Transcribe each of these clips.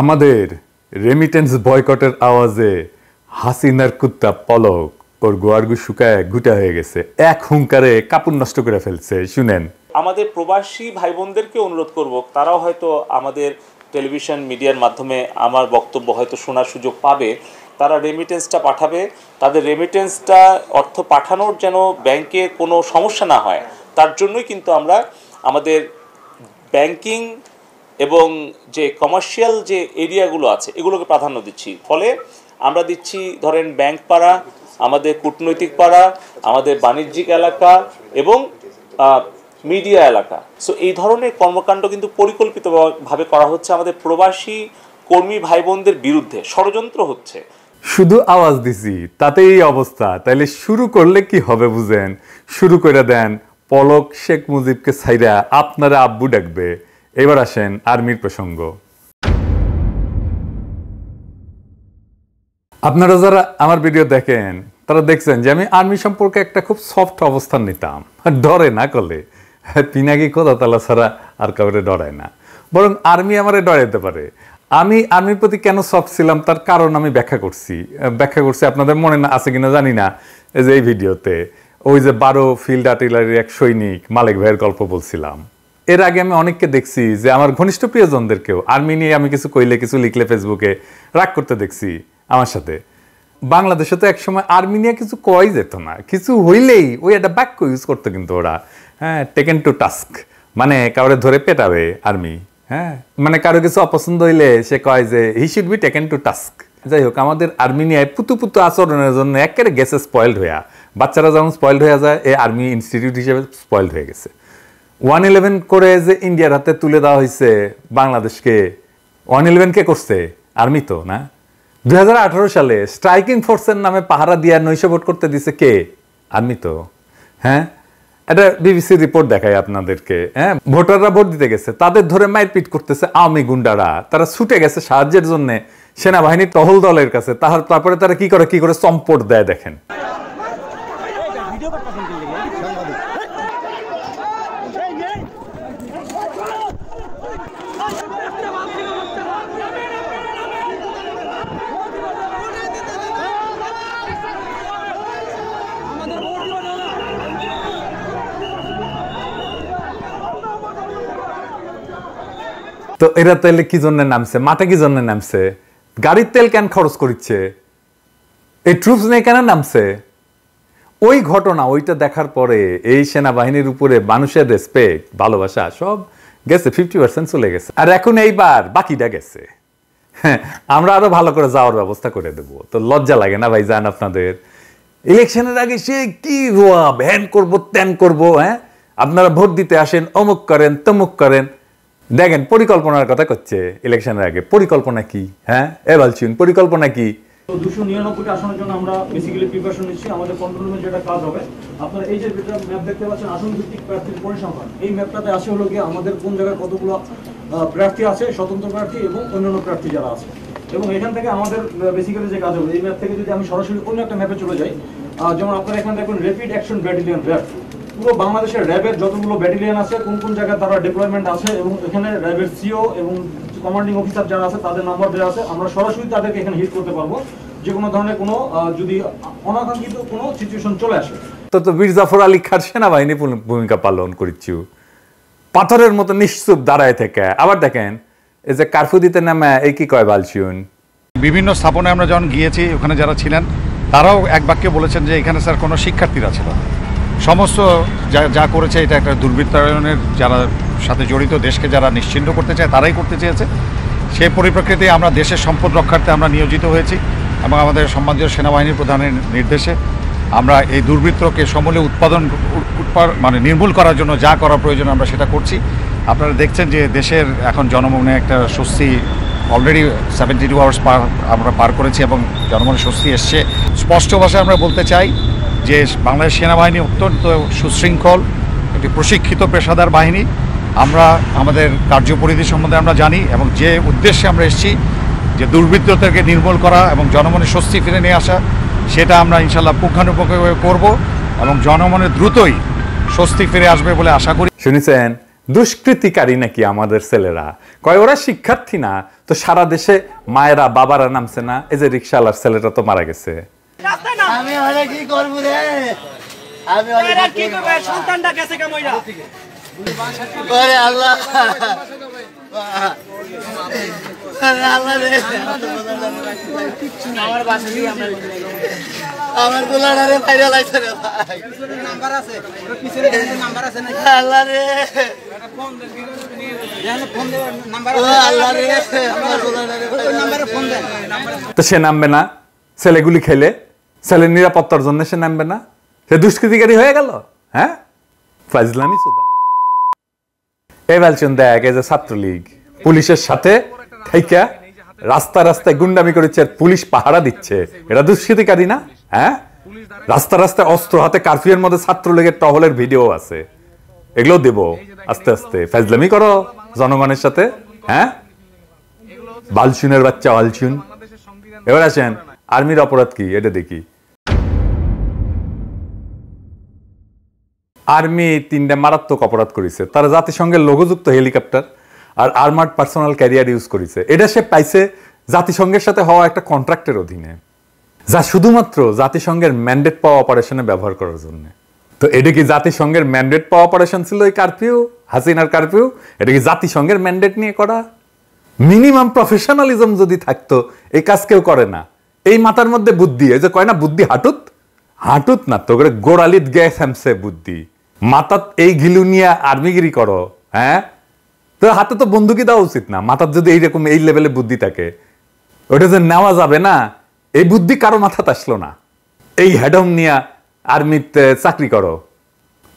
আমাদের রেমিটেন্স বয়কটের আওয়াজে হাসিনার কুত্তা পলক ওর গোয়ারগু শুকায় গুটা হয়ে গেছে, এক হুঙ্কারে কাপড় নষ্ট করে ফেলছে। শুনেন, আমাদের প্রবাসী ভাই বোনদেরকে অনুরোধ করব, তারাও হয়তো আমাদের টেলিভিশন মিডিয়ার মাধ্যমে আমার বক্তব্য হয়তো শোনার সুযোগ পাবে। তারা রেমিটেন্সটা পাঠাবে, তাদের রেমিটেন্সটা অর্থ পাঠানোর যেন ব্যাংকে কোনো সমস্যা না হয়, তার জন্যই কিন্তু আমরা আমাদের ব্যাংকিং এবং যে কমার্শিয়াল যে এরিয়াগুলো আছে এগুলোকে প্রাধান্য দিচ্ছি। ফলে আমরা দিচ্ছি ধরেন ব্যাংক পাড়া, আমাদের কূটনৈতিক পাড়া, আমাদের বাণিজ্যিক এলাকা এবং মিডিয়া এলাকা। সো এই ধরনের কর্মকাণ্ড কিন্তু পরিকল্পিতভাবে করা হচ্ছে আমাদের প্রবাসী কর্মী ভাই বোনদের বিরুদ্ধে, ষড়যন্ত্র হচ্ছে। শুধু আওয়াজ দিছি তাতে এই অবস্থা, তাইলে শুরু করলে কি হবে বুঝেন? শুরু করে দেন, পলক শেখ মুজিবকে ছাইরা আপনারা আব্বু ডাকবে। এবার আসেন আর্মির প্রসঙ্গ। আপনারা যারা আমার ভিডিও দেখেন তারা দেখছেন যে আমি আর্মি সম্পর্কে একটা খুব সফট অবস্থান নিতাম, ডরে না করলে পিনাকি কোথা তালা ছাড়া আর কাউরে ডরায় না, বরং আর্মি আমারে ডরাইতে পারে। আমি আর্মির প্রতি কেন সফট ছিলাম তার কারণ আমি ব্যাখ্যা করছি আপনাদের মনে না আছে কিনা জানি না। এই যে এই ভিডিওতে ওই যে 12 ফিল্ড আর্টিলারির এক সৈনিক মালিক ভাইয়ের গল্প বলছিলাম। এর আগে আমি অনেককে দেখছি যে আমার ঘনিষ্ঠ প্রিয়জনদেরকেও আর্মি নিয়ে আমি কিছু কইলে কিছু লিখলে ফেসবুকে রাগ করতে দেখছি আমার সাথে। বাংলাদেশে তো একসময় আর্মি নিয়ে কিছু কই যেত না, কিছু হইলেই ওই একটা বাক্য ইউজ করতো কিন্তু ওরা, হ্যাঁ, টেকেন টু টাস্ক, মানে কাউরে ধরে পেটাবে আর্মি। হ্যাঁ, মানে কারো কিছু অপছন্দ হইলে সে কয় যে he should be taken to task. যাই হোক, আমাদের আর্মি নিয়ে পুতু আচরণের জন্য একেবারে গেছে স্পয়েলড হইয়া, বাচ্চারা যেমন স্পয়েলড হয়ে যায় এই আর্মি ইনস্টিটিউট হিসেবে স্পয়েলড হয়ে গেছে। 111 করে যে ইন্ডিয়ার হাতে তুলে দেওয়া হয়েছে বাংলাদেশকে, 111 কে করছে? আর্মি তো না। 2018 সালে স্ট্রাইকিং ফোর্সের নামে পাহারা দিয়ে নৈশ ভোট করতে দিছে কে? আর্মি তো। হ্যাঁ, এটা বিবিসির রিপোর্ট দেখায় আপনাদেরকে। হ্যাঁ, ভোটাররা ভোট দিতে গেছে, তাদের ধরে মারপিট করতেছে আওয়ামী গুন্ডারা, তারা ছুটে গেছে সাহায্যের জন্য সেনাবাহিনীর টহল দলের কাছে। তারপরে তারা কি করে চম্পট দেয় দেখেন। তো এরা তাহলে কি জন্য নামছে মাঠে? কি জন্য নামছে? গাড়ির তেল কেন খরচ করছে? এই ট্রুপস নিয়ে কেন নামছে? ওই ঘটনা, ওইটা দেখার পরে এই সেনাবাহিনীর উপরে মানুষের রেসপেক্ট, ভালোবাসা সব গেছে, 50% চলে গেছে। আর এখন এইবার বাকিটা গেছে। হ্যাঁ, আমরা আরো ভালো করে যাওয়ার ব্যবস্থা করে দেবো। তো লজ্জা লাগে না ভাই যান আপনাদের? ইলেকশনের আগে সে কি রোয়া ভ্যান করবো ত্যান করবো। হ্যাঁ, আপনারা ভোট দিতে আসেন, অমুক করেন তমুক করেন। দেখেন পরিকল্পনার কথা করছে ইলেকশনের আগে। পরিকল্পনা কি? হ্যাঁ, বলছেন পরিকল্পনা কি? 299টি আসনের জন্য আমরা বেসিক্যালি প্রিপারেশন নিচ্ছি। আমাদের কন্ট্রোল রুমে যেটা কাজ হবে, আপনারা এই যে ম্যাপ দেখতে পাচ্ছেন আসন ভিত্তিক প্রার্থীর পরিসংখ্যান, এই ম্যাপটাতে আছে হলো গিয়ে আমাদের কোন জায়গায় কতগুলো প্রার্থী আছে, স্বতন্ত্র প্রার্থী এবং অন্যান্য প্রার্থী যারা আছে। এবং এখান থেকে আমাদের বেসিক্যালি যে কাজ হবে, এই ম্যাপ থেকে যদি আমি সরাসরি অন্য একটা ম্যাপে চলে যাই, যেমন আপনারা এখানে দেখবেন র্যাপিড অ্যাকশন ব্যাটালিয়ন, র্যাব। পুরো বাংলাদেশের র্যাবের যতগুলো ব্যাটালিয়ন আছে, কোন জায়গায় তারা ডিপ্লয়মেন্ট আছে, এবং এখানে র্যাবের সিও এবং কমান্ডিং অফিসার যারা আছে তাদের নাম্বার দেওয়া আছে। আমরা সরাসরি তাদেরকে এখানে হিট করতে পারবো যে কোনো ধরনের কোনো যদি অনাকাঙ্ক্ষিত কোনো সিচুয়েশন চলে আসে। তো বীর জাফর আলী খান সেনাবাহিনী ভূমিকা পালন করছি, পাথরের মতো নিশ্চুপ দাঁড়ায় থেকে। আবার দেখেন এই যে কারফিউ দিতে নামে এই কি কয় বালছিউন। বিভিন্ন স্থাপনে আমরা যখন গিয়েছি, ওখানে যারা ছিলেন তারাও এক বাক্যে বলেছেন যে এখানে স্যার কোনো শিক্ষার্থীরা ছিল না, সমস্ত যা করেছে এটা একটা দুর্বৃত্তায়নের যারা সাথে জড়িত, দেশকে যারা নিশ্চিহ্ন করতে চায় তারাই করতে চেয়েছে। সেই পরিপ্রেক্ষিতে আমরা দেশের সম্পদ রক্ষার্থে আমরা নিয়োজিত হয়েছি এবং আমাদের সম্মানীয় সেনাবাহিনী প্রধানের নির্দেশে আমরা এই দুর্বৃত্তকে সমূলে মানে নির্মূল করার জন্য যা করা প্রয়োজন আমরা সেটা করছি। আপনারা দেখছেন যে দেশের এখন জনমনে একটা স্বস্তি, অলরেডি 72 আওয়ার্স আমরা পার করেছি এবং জনমনে স্বস্তি এসছে। স্পষ্ট ভাষায় আমরা বলতে চাই যে বাংলাদেশ সেনাবাহিনী অত্যন্ত সুশৃঙ্খল একটি প্রশিক্ষিত পেশাদার বাহিনী। আমরা আমাদের কার্যপরিধি সম্বন্ধে আমরা জানি এবং যে উদ্দেশ্যে আমরা এসেছি যে দুর্বৃত্তদেরকে নির্মূল করা এবং জনমনে স্বস্তি ফিরে নিয়ে আসা, সেটা আমরা ইনশাল্লাহ পুঙ্খানুপুঙ্খভাবে করব এবং জনমনে দ্রুতই স্বস্তি ফিরে আসবে বলে আশা করি। শুনেছেন দুষ্কৃতিকারী নাকি আমাদের ছেলেরা? কয় ওরা শিক্ষার্থী না তো সারা দেশে মায়েরা বাবারা নামছে না? এই যে রিক্সাওয়ালার ছেলেটা তো মারা গেছে। আমি হলে কি করব রে? আমি হলে কি করব? সন্তানটা গেছে কামইরা। ওরে আল্লাহ, আরে আল্লাহ রে, আমার বাসা দিয়ে আমরা আমার গোলাড়ারে বাইরে লাইছে রে ভাই। নাম্বার আছে, ওর পিছনে নাম্বার আছে নাকি? আল্লাহ রে, ফোন দেন, ফোন দেন, নাম্বার আছে। আল্লাহ রে, আমার গোলাড়ারে নাম্বারে ফোন দেন। তো সে নামবে না? ছেলেগুলি খেলে ছেলের নিরাপত্তার জন্য সে নামবে না? সে দুষ্কৃতিকারী হয়ে গেল? হ্যাঁ, ফাজলামি সুদা। এই বলছেন দেখ, এই যে ছাত্রলীগ পুলিশের সাথে থেকে রাস্তায় রাস্তায় গুন্ডামি করেছে, পুলিশ পাহারা দিচ্ছে, এটা দুষ্কৃতিকারী না? হ্যাঁ, রাস্তা রাস্তায় অস্ত্র হাতে কারফিউর মধ্যে ছাত্রলীগের টহলের ভিডিও আছে, এগুলো দেব আস্তে আস্তে। ফাজলামি করো জনগণের সাথে। হ্যাঁ, বালচুনের বাচ্চা বালচুন। এবার আসেন আর্মির অপরাধ কি এটা দেখি। আর্মি 3টা মারাত্মক অপরাধ করেছে। তারা জাতিসংঘের লোগোযুক্ত হেলিকপ্টার আর আর্মার্ড পার্সোনাল ক্যারিয়ার ইউজ করেছে। এটা সে পাইছে জাতিসংঘের সাথে হওয়া একটা কন্ট্রাক্টের অধীনে, যা শুধুমাত্র জাতিসংঘের ম্যান্ডেট পাওয়া অপারেশনে ব্যবহার করার জন্য। তো এটা কি জাতিসংঘের ম্যান্ডেট পাওয়া অপারেশন ছিল এই কারফিউ, হাসিনার কারফিউ? এটা কি জাতিসংঘের ম্যান্ডেট নিয়ে করা? মিনিমাম প্রফেশনালিজম যদি থাকতো এই কাজ কেউ করে না। এই মাথার মধ্যে বুদ্ধি, এই যে কয় না বুদ্ধি হাঁটুত, হাঁটুত না তো করে গোড়ালিত গ্যাস হ্যামসে বুদ্ধি মাথাত। এই ঘিলু নিয়ে আর্মিগিরি করো? হ্যাঁ, তো হাতে তো বন্দুকি দেওয়া উচিত না। মাথার যদি এইরকম এই লেভেলে বুদ্ধি থাকে, ওটা যে নেওয়া যাবে না, এই বুদ্ধি কারো মাথাতে আসলো না। এই হেডম নিয়ে আর্মিতে চাকরি করো?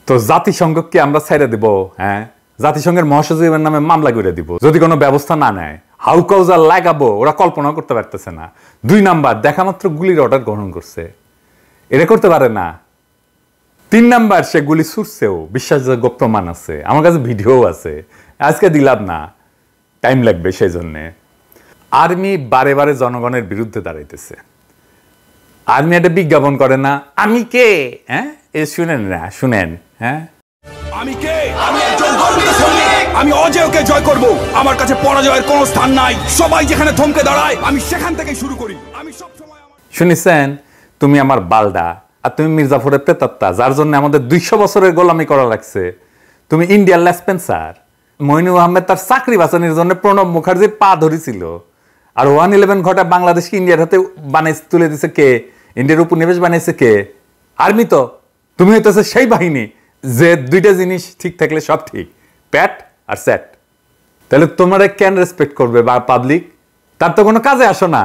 তো জাতিসংঘকে আমরা ছেড়ে দিব? হ্যাঁ, জাতিসংঘের মহাসচিবের নামে মামলা করে দিব যদি কোনো ব্যবস্থা না নেয়। হাউ কাউজা লাগাবো ওরা কল্পনা করতে পারতেছে না। 2 নাম্বার, দেখা মাত্র গুলির অর্ডার গ্রহণ করছে, এটা করতে পারে না। 3 নাম্বার, সে গুলি ছুটছেও, বিশ্বাসযোগ্য প্রমাণ আছে, আমার কাছে ভিডিও আছে, আজকে দিলাম না, টাইম লাগবে। সেই জন্যে আর্মি বারে বারে জনগণের বিরুদ্ধে দাঁড়াইতেছে। আর্মি একটা বিজ্ঞাপন করে না, আমি কে? হ্যাঁ, এ শুনেন না, শুনেন। হ্যাঁ, আমি কে? আমি একজন গর্বিত সৈনিক। আমি অজেয়কে জয় করব। আমার কাছে পরাজয়ের কোনো স্থান নাই। সবাই যেখানে থমকে দাঁড়ায় আমি সেখান থেকে শুরু করি। আমি সব সময় শুনেছেন? তুমি আমার বালডা আর তুমি মির্জাফরের প্রেতাত্মা, যার জন্য আমাদের 200 বছরের গোলামি করা লাগছে। তুমি ইন্ডিয়ার লেসপেন্সার। মইনুল আহমেদ তার চাকরি বাঁচানোর জন্য প্রণব মুখার্জির পা ধরেছিল। আর 111 ঘটায় বাংলাদেশকে ইন্ডিয়ার হাতে বানাইছে, তুলে দিছে কে? ইন্ডিয়ার উপনিবেশ বানাইছে কে? আর্মি তো। তুমি হইতেছে সেই বাহিনী যে 2টা জিনিস ঠিক থাকলে সব ঠিক, প্যাট আর স্যাট। তাহলে তোমরা কেন রেসপেক্ট করবে বা পাবলিক? তার তো কোনো কাজে আসো না।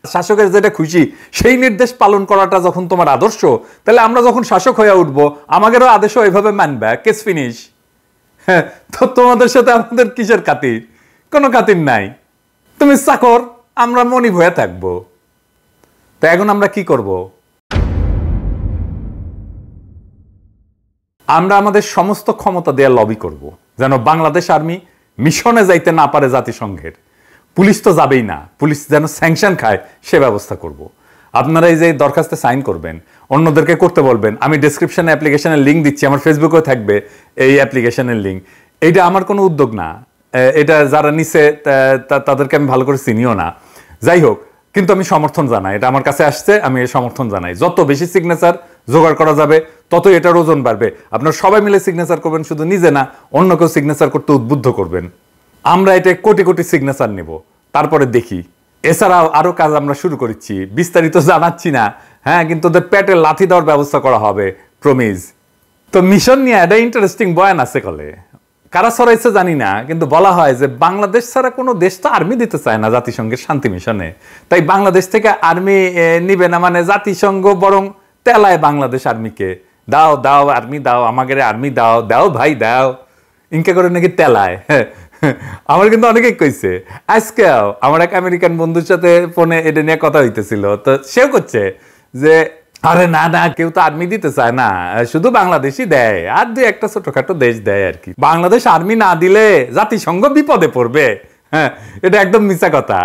শাসকের যেটা খুশি সেই নির্দেশ পালন করাটা যখন তোমার আদর্শ, তাহলে আমরা যখন শাসক হয়ে উঠবো আমাদেরও আদেশও এইভাবে মানবে। Case finish. হ্যাঁ, তো তোমাদের সাথে আমাদের কিসের খাতির? কোনো খাতির নাই। তুমি চাকর, আমরা মনিব হয়ে থাকবো। তো এখন আমরা কি করব? আমরা আমাদের সমস্ত ক্ষমতা দিয়ে লবি করব যেন বাংলাদেশ আর্মি মিশনে যাইতে না পারে জাতিসংঘের। পুলিশ তো যাবেই না, পুলিশ যেন স্যাংশন খায় সে ব্যবস্থা করব। আপনারা এই যে দরখাস্তে সাইন করবেন, অন্যদেরকে করতে বলবেন। আমি ডেসক্রিপশনে অ্যাপ্লিকেশনের লিঙ্ক দিচ্ছি, আমার ফেসবুকেও থাকবে এই অ্যাপ্লিকেশনের লিঙ্ক। এইটা আমার কোনো উদ্যোগ না, এটা যারা নিছে তাদেরকে আমি ভালো করে চিনিও না। যাই হোক, কিন্তু আমি সমর্থন জানাই, এটা আমার কাছে আসছে, আমি এই সমর্থন জানাই। যত বেশি সিগনেচার জোগাড় করা যাবে ততই এটার ওজন বাড়বে। আপনারা সবাই মিলে সিগনেচার করবেন, শুধু নিজে না, অন্য কেউ সিগনেচার করতে উদ্বুদ্ধ করবেন। আমরা এটা কোটি কোটি সিগনেচার নেব, তারপরে দেখি। এছাড়াও আরো কাজ আমরা শুরু করেছি, বিস্তারিত জানাচ্ছি না। হ্যাঁ, কিন্তু ওদের পেটে লাথি দেওয়ার ব্যবস্থা করা হবে, প্রমিজ। তো মিশন নিয়ে একটা ইন্টারেস্টিং বয়ান আছে কলে, কারা ছড়াইছে জানি না, কিন্তু বলা হয় যে বাংলাদেশ ছাড়া কোনো দেশ তো আর্মি দিতে চায় না জাতিসংঘের শান্তি মিশনে। তাই বাংলাদেশ থেকে আর্মি নিবে না, মানে জাতিসংঘ বরং তেলায় বাংলাদেশ আর্মিকে। দাও দাও আর্মি দাও, আমাদের আর্মি দাও, দাও ভাই দাও, ইনকে করে নাকি তেলায়। আমার কিন্তু অনেকেই কইছে। আজকেও আমার এক আমেরিকান বন্ধুর সাথে ফোনে এটা নিয়ে কথা হইতেছিল, তো সেও করছে যে আরে না না, কেউ তো আর্মি দিতে চায় না, শুধু বাংলাদেশই দেয়, আর 2-1টা ছোটখাটো দেশ দেয় আর কি। বাংলাদেশ আর্মি না দিলে জাতিসংঘ বিপদে পড়বে। হ্যাঁ, এটা একদম মিথ্যা কথা।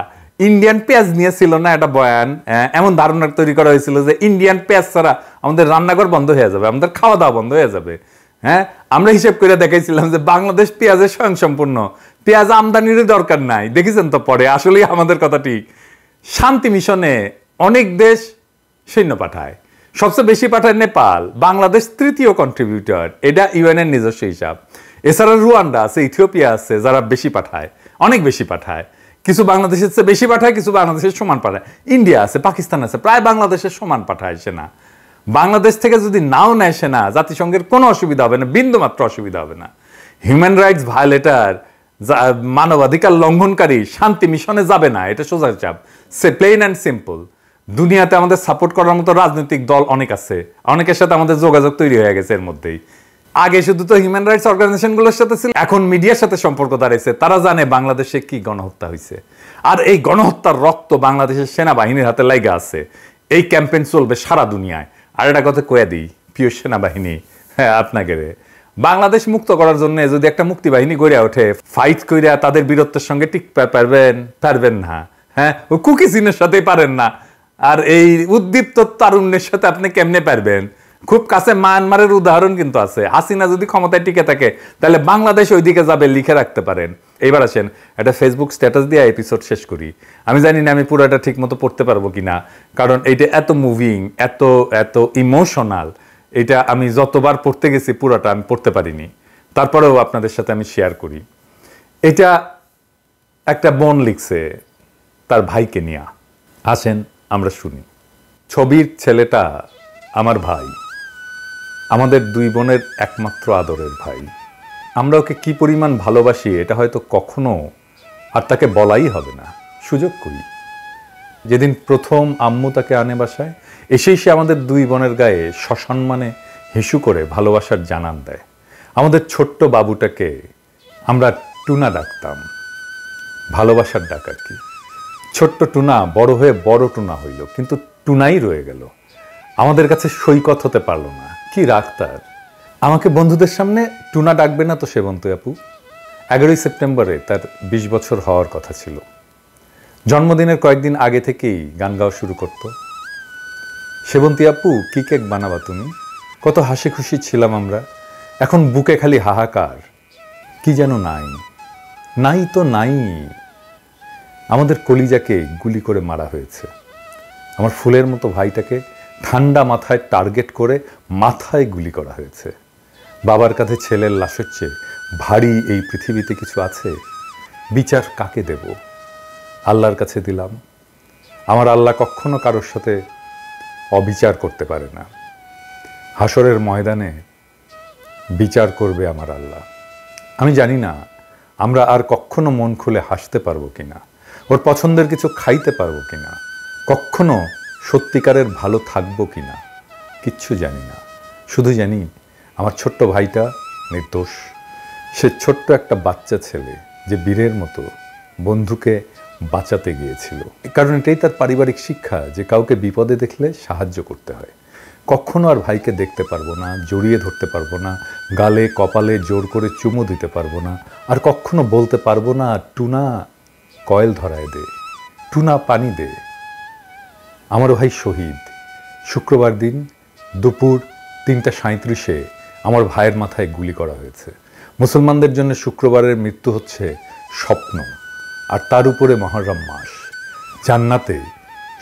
ইন্ডিয়ান পেঁয়াজ নিয়েছিল না একটা বয়ান, এমন ধারণা তৈরি করা হয়েছিল যে ইন্ডিয়ান পেঁয়াজ ছাড়া আমাদের রান্নাঘর বন্ধ হয়ে যাবে, আমাদের খাওয়া দাওয়া বন্ধ হয়ে যাবে। হ্যাঁ, আমরা হিসেব করে দেখাইছিলাম যে বাংলাদেশ পেঁয়াজের স্বয়ংসম্পূর্ণ, পেঁয়াজ আমদানির দরকার নাই। দেখেছেন তো পরে আসলেই আমাদের কথা ঠিক। শান্তি মিশনে অনেক দেশ সৈন্য পাঠায়, সবচেয়ে বেশি পাঠায় নেপাল, বাংলাদেশ তৃতীয় কন্ট্রিবিউটর, এটা ইউএনের নিজস্ব হিসাব। এছাড়া রুয়ান্ডা আছে, ইথিওপিয়া আছে যারা বেশি পাঠায়, অনেক বেশি পাঠায়। কিছু বাংলাদেশের চেয়ে বেশি পাঠায়, কিছু বাংলাদেশের সমান পাঠায়। ইন্ডিয়া আছে, পাকিস্তান আছে, প্রায় বাংলাদেশের সমান পাঠায় সেনা। বাংলাদেশ থেকে যদি নাও নেয় সেনা, জাতিসংঘের কোনো অসুবিধা হবে না, বিন্দুমাত্র অসুবিধা হবে না। হিউম্যান রাইটস ভায়োলেটার, মানবাধিকার লঙ্ঘনকারী শান্তি মিশনে যাবে না, এটা সোজা চাপ, সে প্লেন অ্যান্ড সিম্পল। দুনিয়াতে আমাদের সাপোর্ট করার মতো রাজনৈতিক দল অনেক আছে, অনেকের সাথে আমাদের যোগাযোগ তৈরি হয়ে গেছে এর মধ্যেই। আগে শুধু তো হিউম্যান রাইটস অর্গানাইজেশনগুলোর সাথে ছিল, এখন মিডিয়ার সাথে সম্পর্ক দাঁড়িয়েছে। তারা জানে বাংলাদেশে কি গণহত্যা হয়েছে, আর এই গণহত্যার রক্ত বাংলাদেশের সেনাবাহিনীর হাতে লাইগা আছে। এই ক্যাম্পেইন চলবে সারা দুনিয়ায়। আর একটা কথা কয়ে দিই, প্রিয় সেনাবাহিনী, হ্যাঁ আপনাকে বাংলাদেশ মুক্ত করার জন্য যদি একটা মুক্তিবাহিনী গড়ে ওঠে, ফাইট কইরা তাদের বীরত্বের সঙ্গে টিকতে পারবেন না। হ্যাঁ, ওই কুকি চিনের সাথেই পারেন না, আর এই উদ্দীপ্ত তারুণ্যের সাথে আপনি কেমনে পারবেন? খুব কাছে মায়ানমারের উদাহরণ কিন্তু আছে। হাসিনা যদি ক্ষমতায় টিকে থাকে তাহলে বাংলাদেশ ওইদিকে যাবে, লিখে রাখতে পারেন। এইবার আসেন একটা ফেসবুক স্ট্যাটাস দিয়ে এপিসোড শেষ করি। আমি জানি না আমি পুরোটা ঠিক মতো পড়তে পারবো কিনা, কারণ এইটা এত মুভিং, এত এত ইমোশনাল, এটা আমি যতবার পড়তে গেছি পুরোটা আমি পড়তে পারিনি। তারপরেও আপনাদের সাথে আমি শেয়ার করি। এটা একটা বোন লিখছে তার ভাইকে নিয়ে। আসেন আমরা শুনি। ছবির ছেলেটা আমার ভাই, আমাদের দুই বোনের একমাত্র আদরের ভাই। আমরা ওকে কি পরিমাণ ভালোবাসি এটা হয়তো কখনো আর তাকে বলাই হবে না, সুযোগ করি। যেদিন প্রথম আম্মু তাকে আনে বাসায়, এসেই সে আমাদের দুই বোনের গায়ে সসম্মানে হিসু করে ভালোবাসার জানান দেয়। আমাদের ছোট্ট বাবুটাকে আমরা টুনা ডাকতাম, ভালোবাসার ডাক আর কি। ছোট্ট টুনা বড় হয়ে বড় টুনা হইল, কিন্তু টুনাই রয়ে গেল, আমাদের কাছে সৈকত হতে পারল না। কি রাগ তার! আমাকে বন্ধুদের সামনে টুনা ডাকবে না তো সেবন্তী আপু। 11ই সেপ্টেম্বরে তার 20 বছর হওয়ার কথা ছিল। জন্মদিনের কয়েকদিন আগে থেকেই গান গাওয়া শুরু করত। সেবন্তী আপু কি কেক বানাবা তুমি? কত হাসি খুশি ছিলাম আমরা। এখন বুকে খালি হাহাকার, কি যেন নাই, নাই তো নাই। আমাদের কলিজাকে গুলি করে মারা হয়েছে। আমার ফুলের মতো ভাইটাকে ঠান্ডা মাথায় টার্গেট করে মাথায় গুলি করা হয়েছে। বাবার কাছে ছেলের লাশের চেয়ে ভারী এই পৃথিবীতে কিছু আছে? বিচার কাকে দেব? আল্লাহর কাছে দিলাম। আমার আল্লাহ কখনো কারোর সাথে অবিচার করতে পারে না। হাসরের ময়দানে বিচার করবে আমার আল্লাহ। আমি জানি না আমরা আর কখনো মন খুলে হাসতে পারবো কিনা, ওর পছন্দের কিছু খাইতে পারবো কিনা, কখনো সত্যিকারের ভালো থাকবো কিনা, কিচ্ছু জানি না। শুধু জানি আমার ছোট্ট ভাইটা নির্দোষ। সে ছোট্ট একটা বাচ্চা ছেলে যে বীরের মতো বন্ধুকে বাঁচাতে গিয়েছিল। কারণ এটাই তার পারিবারিক শিক্ষা যে কাউকে বিপদে দেখলে সাহায্য করতে হয়। কখনো আর ভাইকে দেখতে পারবো না, জড়িয়ে ধরতে পারবো না, গালে কপালে জোর করে চুমু দিতে পারবো না, আর কখনো বলতে পারবো না টুনা কয়েল ধরায় দে, টুনা পানি দে। আমার ভাই শহীদ। শুক্রবার দিন দুপুর 3:37 আমার ভাইয়ের মাথায় গুলি করা হয়েছে। মুসলমানদের জন্য শুক্রবারের মৃত্যু হচ্ছে স্বপ্ন, আর তার উপরে মহররম মাস। জান্নাতে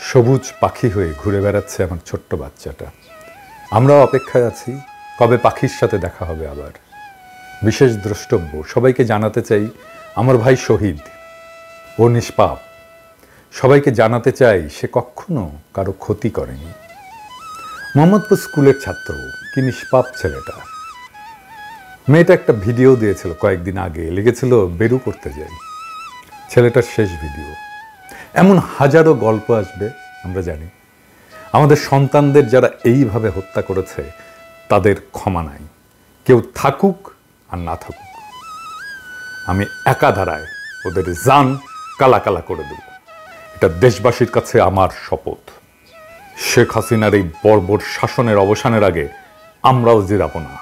সবুজ পাখি হয়ে ঘুরে বেড়াচ্ছে আমার ছোট্ট বাচ্চাটা। আমরাও অপেক্ষায় আছি কবে পাখির সাথে দেখা হবে আবার। বিশেষ দ্রষ্টব্য, সবাইকে জানাতে চাই আমার ভাই শহীদ, ও নিষ্পাপ। সবাইকে জানাতে চাই সে কখনো কারো ক্ষতি করেনি। মোহাম্মদপুর স্কুলের ছাত্র, কি নিষ্পাপ ছেলেটা। মেয়েটা একটা ভিডিও দিয়েছিল কয়েকদিন আগে, লিখেছিল বেরু করতে যাই। ছেলেটার শেষ ভিডিও। এমন হাজারো গল্প আসবে আমরা জানি। আমাদের সন্তানদের যারা এইভাবে হত্যা করেছে তাদের ক্ষমা নাই, কেউ থাকুক আর না থাকুক। আমি একা ধারায় ওদের জান কালা কালা করে দেব, এটা দেশবাসীর কাছে আমার শপথ। শেখ হাসিনার এই বর্বর শাসনের অবসানের আগে আমরাও জিরাবো না।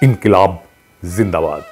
ইনকিলাব জিন্দাবাদ।